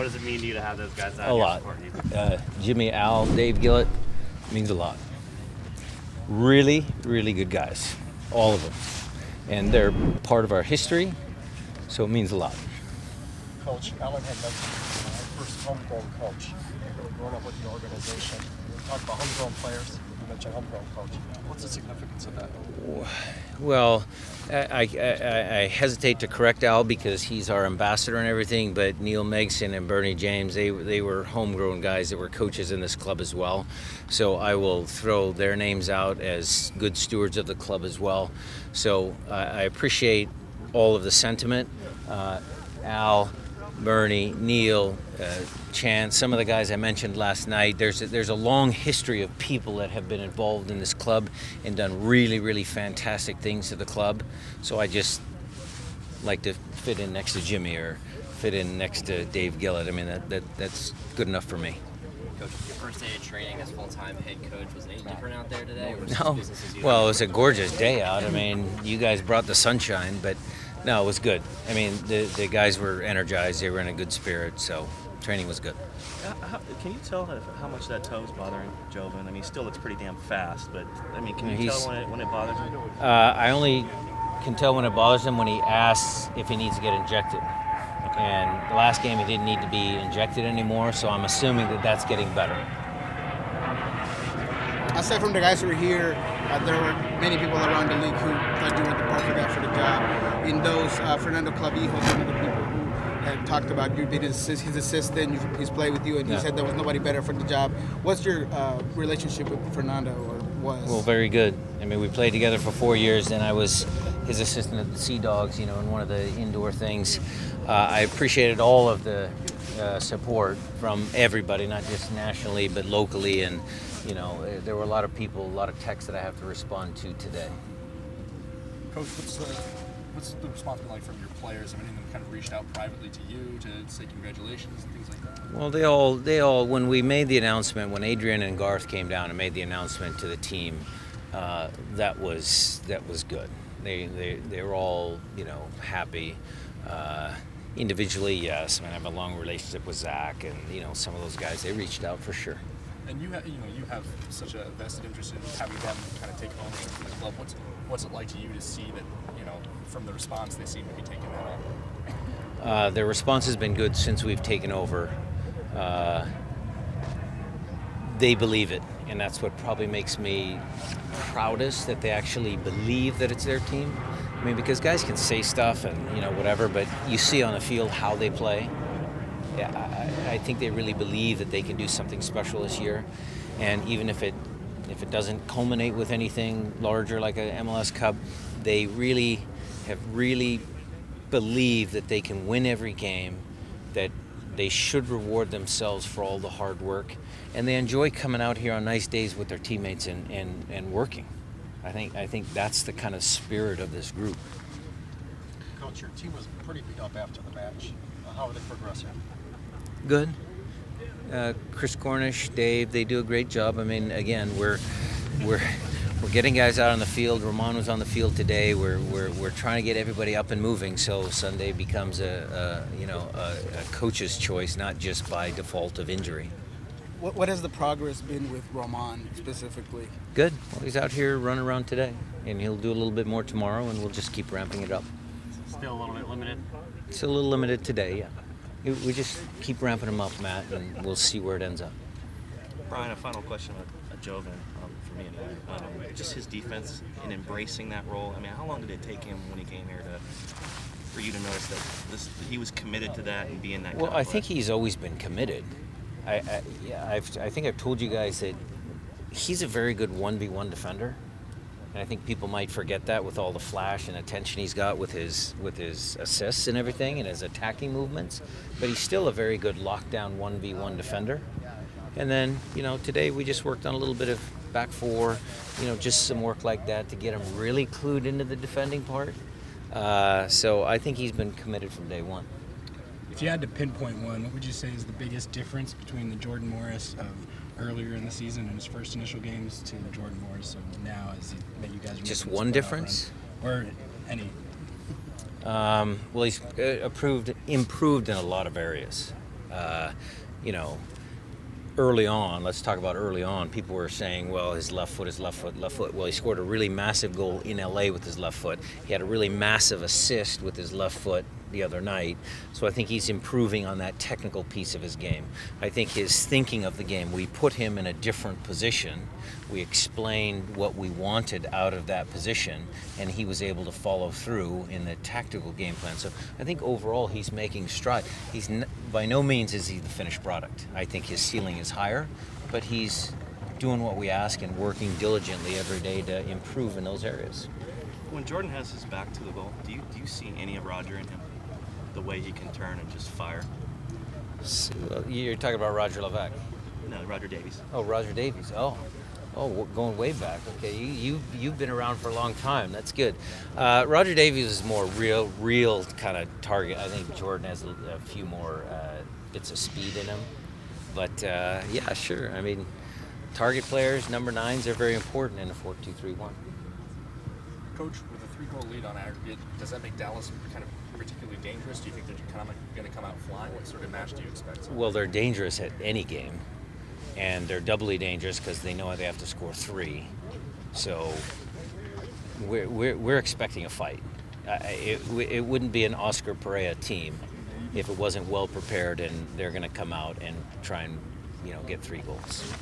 what does it mean to you to have those guys out A here lot. supporting you? Jimmy, Al, Dave Gillett means a lot. Really, really good guys, all of them, and they're part of our history, so it means a lot. Coach, Alan had mentioned first homegrown coach. Growing up with the organization, you talk about homegrown players. You mentioned homegrown coach. What's the significance of that? Well, I hesitate to correct Al because he's our ambassador and everything, but Neil Megson and Bernie James, they were homegrown guys that were coaches in this club as well. So I will throw their names out as good stewards of the club as well. So I appreciate all of the sentiment. Al, Bernie, Neil, Chance, some of the guys I mentioned last night. There's a long history of people that have been involved in this club and done really, really fantastic things to the club. So I just like to fit in next to Jimmy or fit in next to Dave Gillett. I mean, that's good enough for me. Coach, your first day of training as full-time head coach, was any different out there today? Or was No. it business as usual? Well, it was a gorgeous day out. I mean, you guys brought the sunshine, but no, it was good. I mean, the guys were energized. They were in a good spirit, so training was good. Can you tell how much that toe's bothering Joevin? I mean, he still looks pretty damn fast, but I mean, can you tell when it bothers him? I only can tell when it bothers him when he asks if he needs to get injected. And the last game he didn't need to be injected anymore, so I'm assuming that that's getting better. Aside from the guys who were here, there were many people around the league who thought you were the perfect guy for the job. In those, Fernando Clavijo, one of the people who had talked about you being his assistant, he's played with you, and he said there was nobody better for the job. What's your relationship with Fernando, or was? Well, very good. I mean, we played together for 4 years, and I was his assistant at the Sea Dogs, in one of the indoor things. I appreciated all of the support from everybody, not just nationally, but locally, and there were a lot of people, a lot of texts that I have to respond to today. Coach, what's the response been like from your players? Have any of them kind of reached out privately to you to say congratulations and things like that? Well, they all, when we made the announcement, when Adrian and Garth came down and made the announcement to the team, that was good. They were all, happy. Individually, yes. I mean, I have a long relationship with Zach, and some of those guys. They reached out for sure. And you have such a vested interest in having them kind of take ownership of the club. What's it like to you to see that, from the response, they seem to be taking that on? Their response has been good since we've taken over. They believe it, and that's what probably makes me proudest, that they actually believe that it's their team. I mean, because guys can say stuff and whatever, but you see on the field how they play. Yeah, I think they really believe that they can do something special this year, and even if it doesn't culminate with anything larger like a MLS Cup, they really believe that they can win every game, that they should reward themselves for all the hard work, and they enjoy coming out here on nice days with their teammates and working. I think that's the kind of spirit of this group. Coach, your team was pretty beat up after the match. How are they progressing? Good. Chris Cornish, Dave, they do a great job. I mean, again, we're getting guys out on the field. Roman was on the field today. We're trying to get everybody up and moving, so Sunday becomes a coach's choice, not just by default of injury. What has the progress been with Roman specifically? Good. Well, he's out here running around today, and he'll do a little bit more tomorrow, and we'll just keep ramping it up. Still a little bit limited? It's a little limited today, yeah. We just keep ramping him up, Matt, and we'll see where it ends up. Brian, a final question on Joevin, for me anyway. Just his defense in embracing that role. I mean, how long did it take him when he came here for you to notice that he was committed to that and being that? Well, I think he's always been committed. I think I've told you guys that he's a very good 1v1 defender. And I think people might forget that with all the flash and attention he's got with his assists and everything and his attacking movements. But he's still a very good lockdown 1v1 defender. And then, today we just worked on a little bit of back four, just some work like that to get him really clued into the defending part. So I think he's been committed from day one. If you had to pinpoint one, what would you say is the biggest difference between the Jordan Morris of earlier in the season in his first initial games to Jordan Morris of now, as you guys are just one difference, or any? Well, he's improved in a lot of areas. You know, early on, let's talk about early on, people were saying, well, his left foot, left foot. Well, he scored a really massive goal in LA with his left foot. He had a really massive assist with his left foot the other night. So I think he's improving on that technical piece of his game. I think his thinking of the game, we put him in a different position. We explained what we wanted out of that position, and he was able to follow through in the tactical game plan. So I think overall he's making stride. By no means is he the finished product. I think his ceiling is higher, but he's doing what we ask and working diligently every day to improve in those areas. When Jordan has his back to the goal, do you see any of Roger in him? The way he can turn and just fire? So, you're talking about Roger Levesque? No, Roger Davies. Oh, Roger Davies. Oh, going way back. Okay, you've been around for a long time. That's good. Roger Davies is more real kind of target. I think Jordan has a few more bits of speed in him. But yeah, sure. I mean, target players, number 9s, are very important in a 4-2-3-1. Coach, with a 3-goal lead on aggregate, does that make Dallas kind of particularly dangerous? Do you think they're kind of going to come out flying? What sort of match do you expect? Well, they're dangerous at any game, and they're doubly dangerous because they know they have to score 3. So we're expecting a fight. It wouldn't be an Oscar Pereira team if it wasn't well prepared, and they're going to come out and try and get 3 goals.